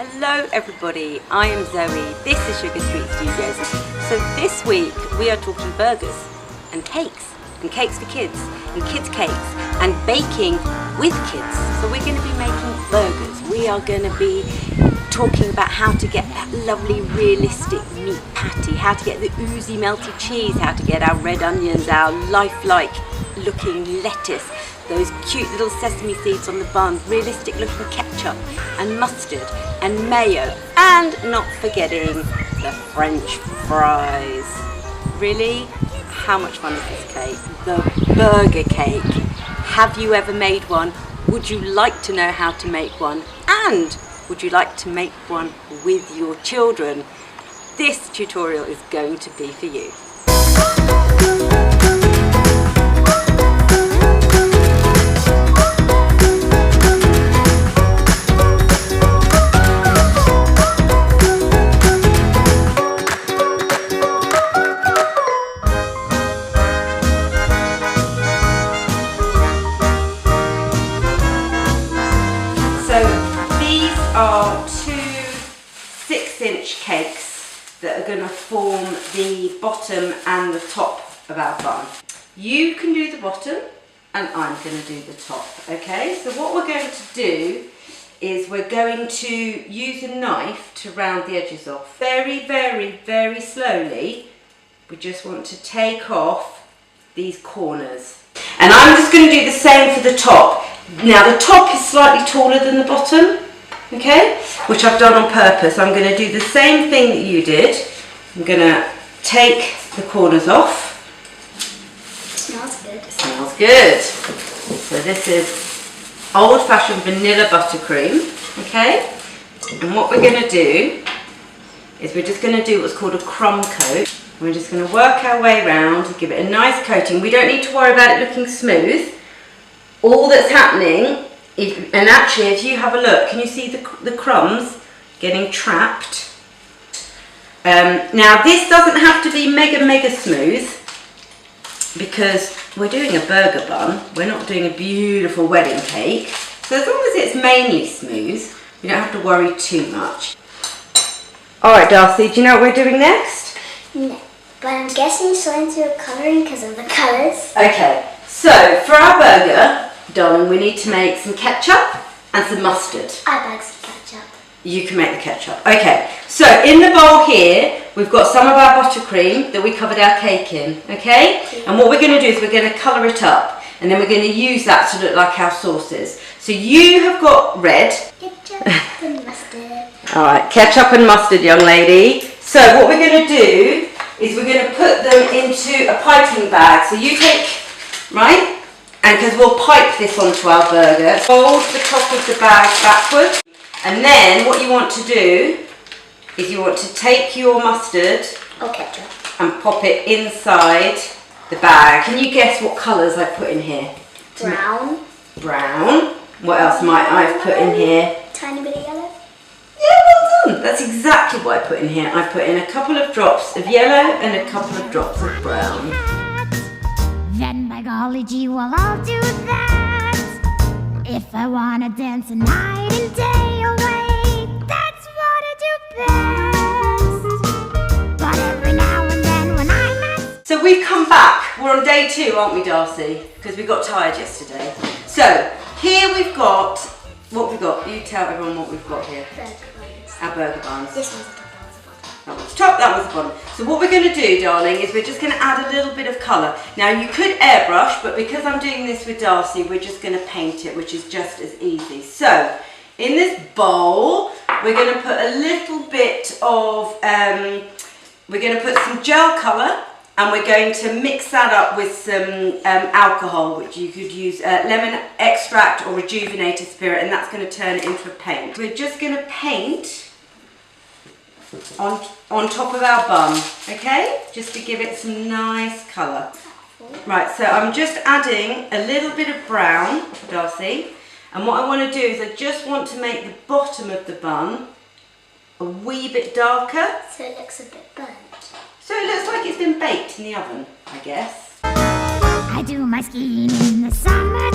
Hello everybody, I am Zoe, this is Sugar Street Studios. So this week we are talking burgers and cakes for kids and kids cakes and baking with kids. So we're going to be making burgers. We are going to be talking about how to get that lovely realistic meat patty, how to get the oozy melty cheese, how to get our red onions, our lifelike looking lettuce, those cute little sesame seeds on the bun, realistic looking ketchup and mustard and mayo, and not forgetting the French fries. Really? How much fun is this cake? The burger cake. Have you ever made one? Would you like to know how to make one? And would you like to make one with your children? This tutorial is going to be for you. Are two 6-inch cakes that are going to form the bottom and the top of our bun. You can do the bottom and I'm going to do the top, okay? So what we're going to do is we're going to use a knife to round the edges off. Very, very, very slowly. We just want to take off these corners. And I'm just going to do the same for the top. Now the top is slightly taller than the bottom. Okay, which I've done on purpose. I'm going to do the same thing that you did. I'm going to take the corners off. Smells good. It smells good. So this is old-fashioned vanilla buttercream. Okay, and what we're going to do is we're just going to do what's called a crumb coat. We're just going to work our way around and give it a nice coating. We don't need to worry about it looking smooth. All that's happening, and actually, if you have a look, can you see the crumbs getting trapped? Now this doesn't have to be mega smooth because we're doing a burger bun. We're not doing a beautiful wedding cake. So as long as it's mainly smooth, you don't have to worry too much. Alright Darcy, do you know what we're doing next? No, but I'm guessing it's going to colouring because of the colours. Okay, so for our burger, darling, we need to make some ketchup and some mustard. I like some ketchup. You can make the ketchup. Okay, so in the bowl here, we've got some of our buttercream that we covered our cake in, okay? And what we're going to do is we're going to colour it up, and then we're going to use that to look like our sauces. So you have got red. Ketchup and mustard. Alright, ketchup and mustard, young lady. So what we're going to do is we're going to put them into a piping bag. So you take, right? And because we'll pipe this onto our burger, fold the top of the bag backwards, and then what you want to do is you want to take your mustard ketchup and pop it inside the bag. Can you guess what colours I put in here? Brown. Brown. What else might I have put in here? Tiny bit of yellow. Yeah, well done. That's exactly what I put in here. I put in a couple of drops of yellow and a couple of drops of brown. Then by golly gee, well I'll do that. If I wanna dance a night and day away, that's what I do best. But every now and then when I'm at... So we've come back. We're on day 2, aren't we, Darcy? Because we got tired yesterday. So here we've got, what we've got? You tell everyone what we've got here. Burger buns. Our burger buns. This one's the top, that one's the bottom. That was the top, that was the bottom. So what we're going to do, darling, is we're just going to add a little bit of colour. Now you could airbrush, but because I'm doing this with Darcy, we're just going to paint it, which is just as easy. So in this bowl, we're going to put a little bit of, we're going to put some gel colour, and we're going to mix that up with some alcohol, which you could use lemon extract or rejuvenated spirit, and that's going to turn it into a paint. We're just going to paint on top of our bun, okay? Just to give it some nice colour. Right, so I'm just adding a little bit of brown, Darcy, and what I want to do is I just want to make the bottom of the bun a wee bit darker. So it looks a bit burnt. So it looks like it's been baked in the oven, I guess. I do my skiing in the summertime.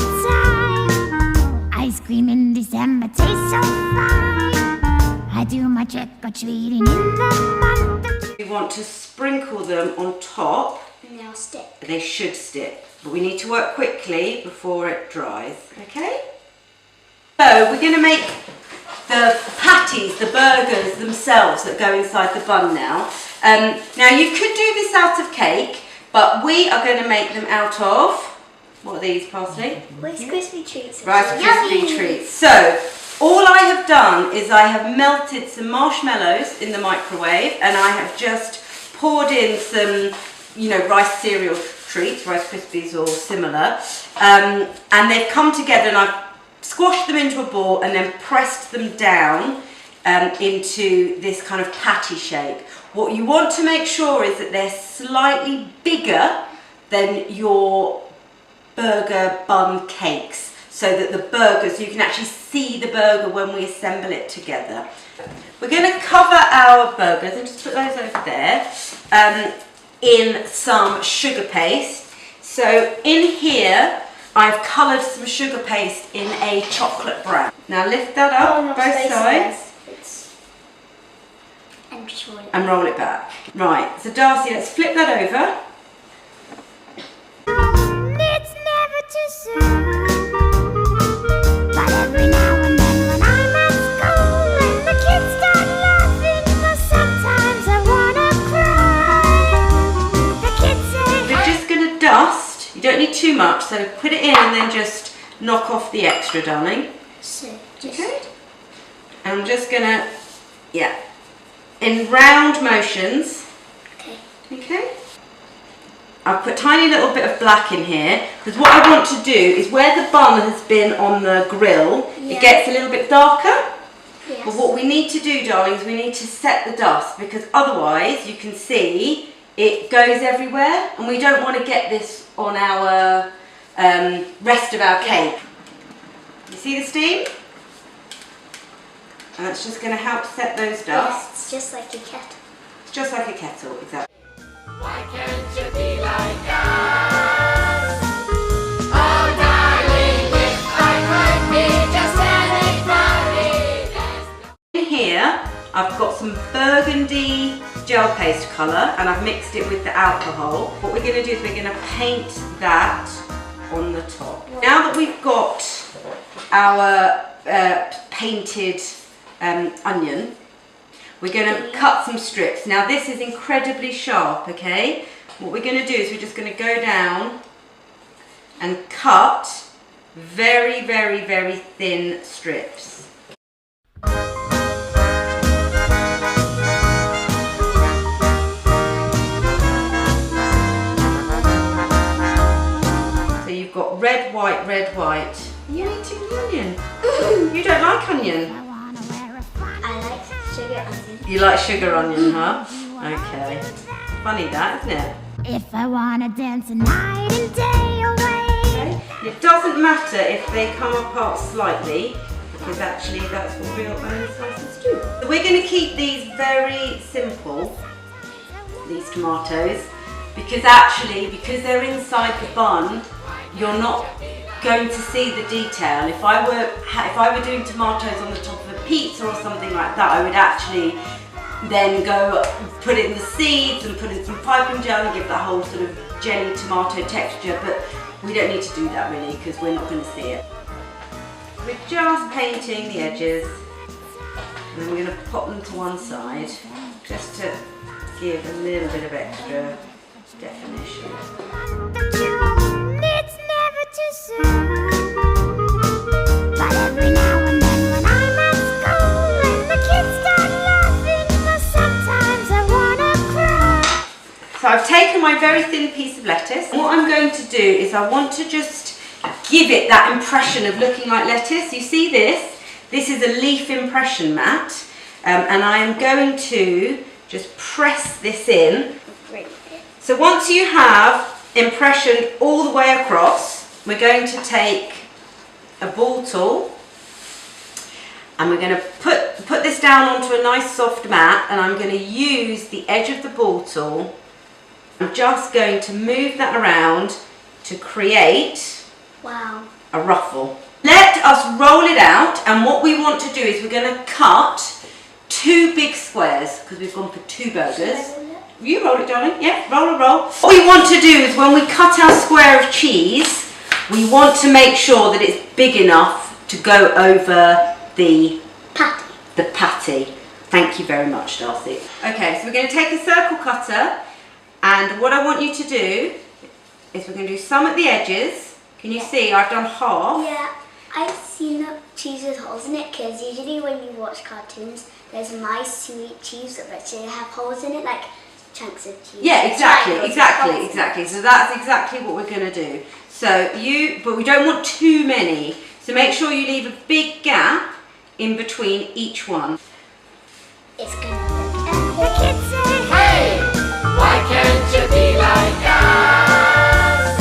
Ice cream in December tastes so fine. I I do my trick-or-treating in the month of June. We want to sprinkle them on top. And they'll stick. They should stick, but we need to work quickly before it dries, okay? So we're going to make the patties, the burgers themselves that go inside the bun now. Now you could do this out of cake, but we are going to make them out of, what are these, Parsley? Rice Krispie treats. Rice Krispie treats. So all I have done is I have melted some marshmallows in the microwave, and I have just poured in some, you know, rice cereal treats, Rice Krispies or similar, and they've come together, and I've squashed them into a ball and then pressed them down into this kind of patty shape. What you want to make sure is that they're slightly bigger than your burger bun cakes, so that the burgers, you can actually see the burger when we assemble it together. We're going to cover our burgers, and just put those over there, in some sugar paste. So in here I've coloured some sugar paste in a chocolate brown. Now lift that up, both sides. And just roll it. And roll it back. Right, so Darcy, let's flip that over. It's never too soon. But every now and then when I'm at school and the kids start laughing, but sometimes I wanna cry. The kids say, We're just going to dust. You don't need too much, so put it in and then just knock off the extra, darling. So, just... Okay. And I'm just going to, yeah, in round motions. Okay. Okay. I've put a tiny little bit of black in here, because what I want to do is where the bun has been on the grill, Yeah. it gets a little bit darker. Yes. But what we need to do, darling, is we need to set the dust, because otherwise you can see it goes everywhere, and we don't want to get this on our rest of our cake. You see the steam? And that's just going to help set those dusts. Yes, it's just like a kettle. It's just like a kettle, exactly. Why can't you be like us? Oh, darling, if I could be just anybody. In here, I've got some burgundy gel paste colour, and I've mixed it with the alcohol. What we're going to do is we're going to paint that on the top. Now that we've got our painted onion, we're going to cut some strips. Now this is incredibly sharp, okay? What we're going to do is we're just going to go down and cut very, very, very thin strips. So you've got red, white, red, white. You're eating the onion. You don't like onion? I wanna wear a fun. I like sugar onion. You like sugar onion, huh? Okay. Funny that, isn't it? If I wanna dance a night and day away. It doesn't matter if they come apart slightly, because actually that's what real onion slices do. So we're going to keep these very simple, these tomatoes, because they're inside the bun, you're not going to see the detail. If I were doing tomatoes on the top of a pizza or something like that, I would actually then go put in the seeds and put in some piping gel and give that whole sort of jelly tomato texture, but we don't need to do that really, because we're not going to see it. We're just painting the edges, and then we're going to pop them to one side just to give a little bit of extra definition. It's never too soon. But every now and then when I'm at school and the kids start laughing, but sometimes I wanna cry. So I've taken my very thin piece of lettuce, and what I'm going to do is I want to just give it that impression of looking like lettuce. You see this? This is a leaf impression mat, and I am going to just press this in. So once you have impression all the way across, we're going to take a ball tool and we're going to put this down onto a nice soft mat, and I'm going to use the edge of the ball tool. I'm just going to move that around to create Wow. a ruffle. Let us roll it out, and what we want to do is we're going to cut big squares because we've gone for 2 burgers. You roll it, darling. Yeah, roll. What we want to do is when we cut our square of cheese, we want to make sure that it's big enough to go over the patty. Thank you very much, Darcy. Okay, so we're going to take a circle cutter, and what I want you to do is we're going to do some at the edges. Can you see I've done half? Yeah, I've seen cheese with holes in it because usually when you watch cartoons, there's mice who eat cheese that actually have holes in it, like chunks of cheese. Yeah, exactly. So that's exactly what we're going to do. So but we don't want too many. So make sure you leave a big gap in between each one. It's gonna look The kids say, Hey, why can't you be like us?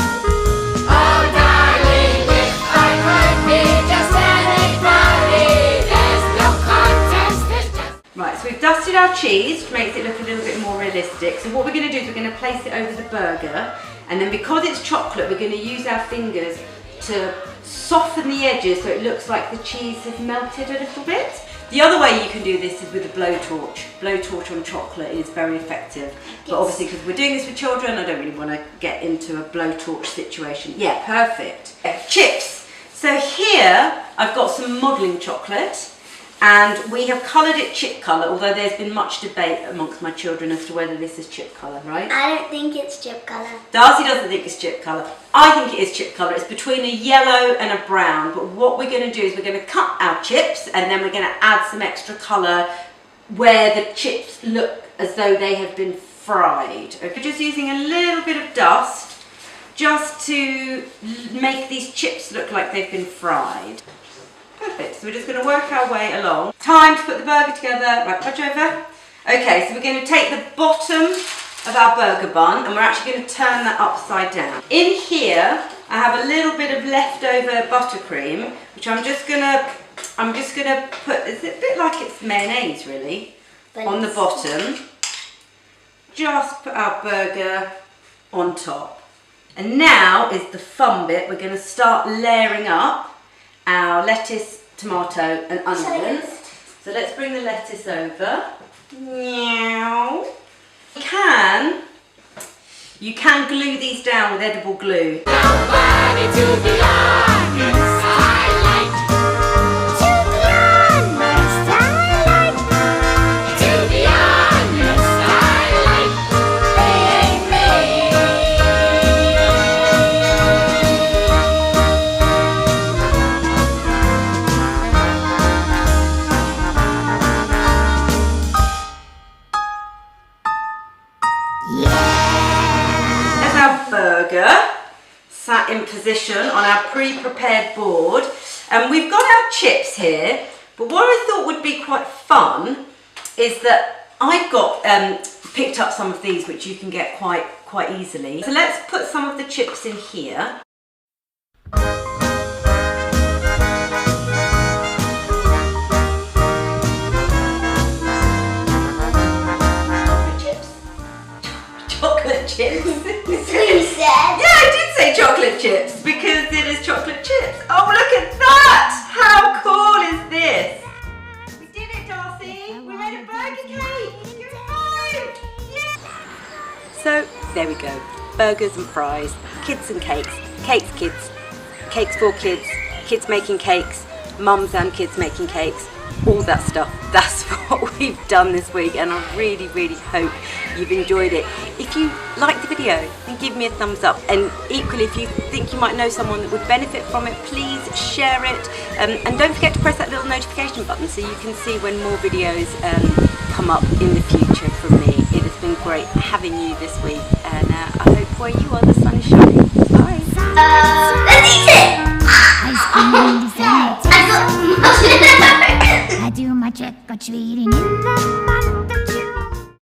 Oh, darling, if I could be just anybody, there's no contest, there's just... Right, so we've dusted our cheese, which makes it look a little bit more realistic. So what we're going to do is we're going to place it over the burger, and then because it's chocolate, we're going to use our fingers to soften the edges so it looks like the cheese has melted a little bit. The other way you can do this is with a blowtorch. Blowtorch on chocolate is very effective. But obviously because we're doing this with children, I don't really want to get into a blowtorch situation. Yeah, perfect. Chips. So here I've got some modelling chocolate, and we have coloured it chip colour, although there's been much debate amongst my children as to whether this is chip colour, right? I don't think it's chip colour. Darcy doesn't think it's chip colour. I think it is chip colour. It's between a yellow and a brown. But what we're going to do is we're going to cut our chips, and then we're going to add some extra colour where the chips look as though they have been fried. Okay, just using a little bit of dust just to make these chips look like they've been fried. Perfect, so we're just going to work our way along. Time to put the burger together. Right, touch over. Okay, so we're going to take the bottom of our burger bun and we're actually going to turn that upside down. In here, I have a little bit of leftover buttercream, which I'm just going to put, it's a bit like it's mayonnaise really, on the bottom. Just put our burger on top. And now is the fun bit. We're going to start layering up our lettuce, tomato and onions. So let's bring the lettuce over. Meow. You can glue these down with edible glue. Nobody to be honest, I like. to be honest, I like. To be honest, I like being me. There's our burger sat in position on our pre-prepared board, and we've got our chips here. But what I thought would be quite fun is that I've got picked up some of these which you can get quite easily. So let's put some of the chips in here. Chocolate chips. So you said? Yeah, I did say chocolate chips because it is chocolate chips. Oh, look at that! How cool is this? We did it, Darcy. We made a burger cake. Give it 5. Yeah. So there we go. Burgers and fries, kids and cakes, cakes kids, cakes for kids, kids making cakes, mums and kids making cakes. All that stuff. That's what we've done this week, and I really hope you've enjoyed it. If you liked the video, then give me a thumbs up, and equally if you think you might know someone that would benefit from it, please share it, and don't forget to press that little notification button so you can see when more videos come up in the future from me. It has been great having you this week, and I hope where you are the sun is shining. Bye. Let's eat it! Ice cream and dessert. I got I do my trick or treating in